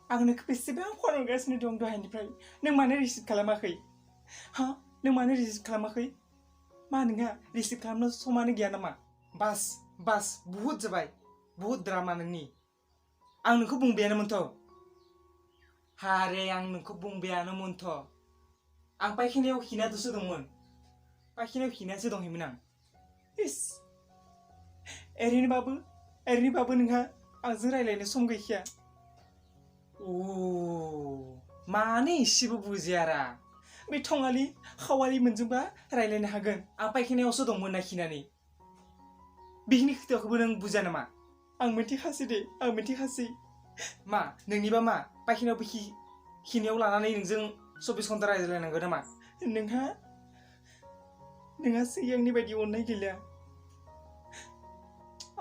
आंनो बेसेबां फन हरगासिनो दं दहायनिफ्राय नों मानो रिसिभ खालामाखै हा नों मानो रिसिभ खालामाखै मा नोंहा रिसिभ खालामनो समानो गैया नामा बास बुहुत जाबाय बुहुत द्रामा नोंनि आं नोंखौ बुंबायानोमोनथ' हारे आं नोंखौ बुंबायानोमोनथ' आं पायखानायाव खिनासो दंमोन पायखानायाव खिनासो दंहैमोन आं इस ओरैनोबाबो नोंहा आंजों रायलायनो सम गैखाया मानो एसेबो बुजियारा बे थङालि खावालि मोनजोंबा रायलायनो हागोन आं पायखानायावसो दंमोन ना खिनानै बिनि खोथाखौबो नों बुजिया नामा आं मिथिखासै दे आं मिथिखासै मा नोंनिबा मा पायखानायाव खिनायाव लानानै नोंजों 24 घन्टा रायज्लायनांगौ नामा नोंहा सिगांनि बायदि अननाय गैला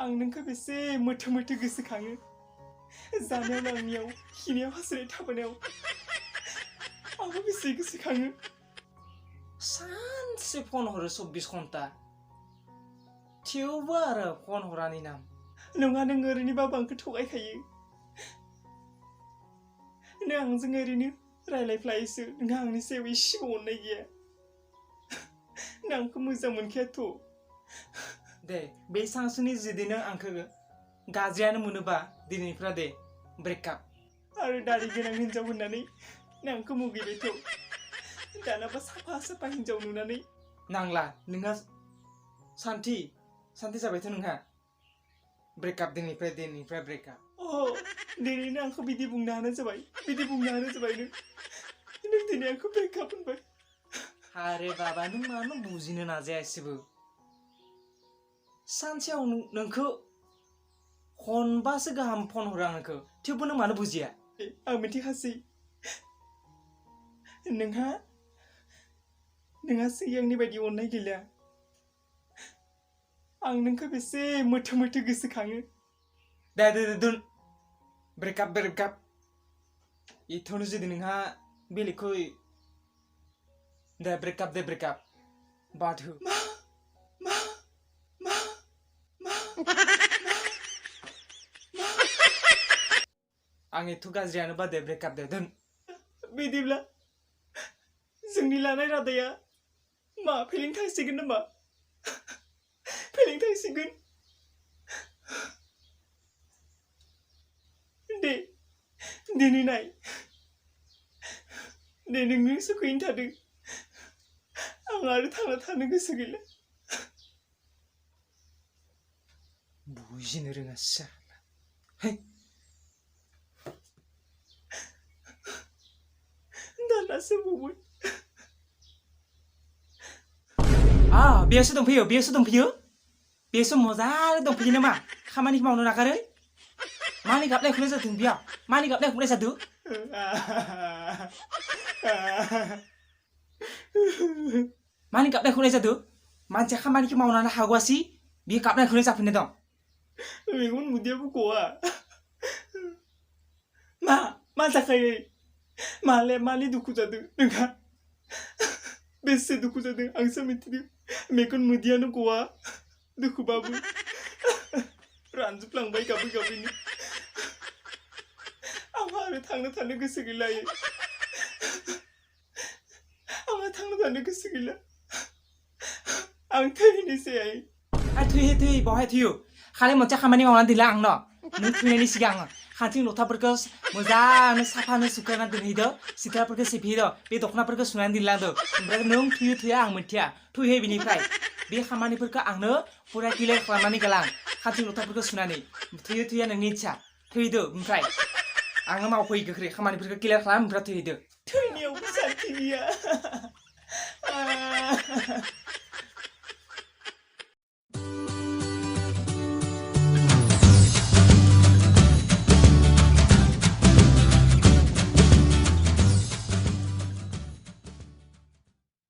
आं नोंखौ बेसे मोथो गोसोखाङो जानायाव लांनायाव खिनायाव हासुनाय थाबायनायाव आंबो बेसे गोसोखाङो सानसे फन हरो 24 घन्टा थेवबो आरो फन हरानि नाम नङा नों ओरैनोबाबो आंखौ थगायखायो नों आंजों ओरैनो रायलायफ्लायोसो नोंहा आंनि सायाव एसेबो अननाय गैया नों आंखौ मोजां मोनखायाथ' दे बे सानसेनि जुदि नों आंखौ गाज्रियानो मोनोबा दिनैनिफ्राय दे ब्रेकआप आरो दारि गोनां हिन्जाव होननानै नों आंखौ मुगैबायथ' दानाबा साफा हिन्जाव नुनानै नांला नोंहा सान्थि जाबायथ' नोंहा ब्रेकआप दिनैनिफ्राय ब्रेकआप दिनैनो आंखौ बिदि बुंनो हानो जाबाय नों दिनै आंखौ ब्रेकआप होनबाय आरे बाबा नों मानो बुजिनो नाजाया एसेबो सानसेयाव नोंखौ खनबासो गाहाम फन हरो आं नोंखौ थेवबो नों मानो बुजिया आं मिथिखासै नोंहा सिगांनि बायदि अननाय गैला आं नोंखौ बेसे मोथो गोसोखाङो दे दोन ब्रेकआप इथ'नो जुदि नोंहा बेलेगखौ दे ब्रेकआप बाधो आं एथ' गाज्रियानोबा दे ब्रेकआप दे दोन बिदिब्ला जोंनि लानाय रादाया मा फेलें थांसिगोन नामा दे दिनै नाय दे नोंनि सुखैनो थादों आं आरो थांना थानो गोसो गैला बुजिनो रोङा साला दानासो बुंबाय बेयावसो दंफैयो बेसो मोजां दंफैयो नामा खामानि मावनो नागारो मानि गाबनायखौलाय जादों बेयाव मानि गाबनायखौलाय जादों मानि गाबनायखौलाय जादों मानसिया खामानिखौ मावनानै हागौआसि बे गाबनायखौलाय जाफिननो दं मेगन मुदियाबो गवा मा जाखायो मानि दुखु जादों नोंहा बेसे दुखु जादों आंसो मिथिदों मेगन मुदियानो गवा दुखुबाबो रानजोबलांबाय गाबैनो आंहा आरो थांनो थानो गोसो गैला आं थैनोसै थै बहाय थैयो खालि मोनसे खामानि मावनानै दिला आंनो नों थैनायनि सिगां खाथिं लथाफोरखौ मोजाङै साफानो सुखानानै दोनहैदो सिथ्लाफोरखौ सिबहैदो बे दख'नाफोरखौ सुनानै दोनलांदो ओमफ्राय नों थैया आं मिथिया थैहै बिनिफ्राय बे खामानिफोरखौ आंनो फुरा क्लियार खालामनानै गालां खाथिं लथाफोरखौ सुनानै थैया नोंनि इच्छा थैदो ओमफ्राय आंनो मावफै गोख्रै खामानिफोरखौ क्लियार खालाम ओमफ्राय थैदो थैनायावबो सान्थि गैया